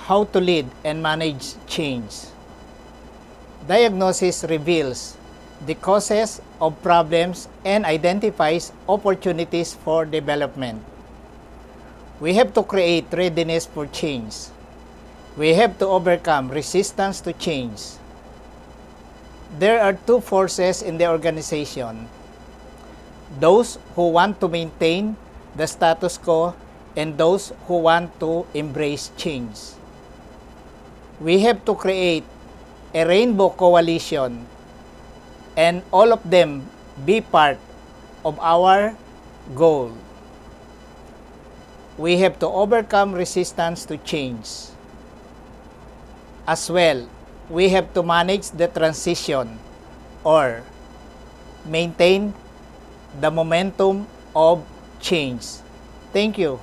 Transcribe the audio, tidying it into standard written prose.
how to lead and manage change. Diagnosis reveals the causes of problems and identifies opportunities for development. We have to create readiness for change. We have to overcome resistance to change. There are two forces in the organization: those who want to maintain the status quo and those who want to embrace change. We have to create a rainbow coalition and all of them be part of our goal. We have to overcome resistance to change. As well, we have to manage the transition or maintain the momentum of change. Thank you.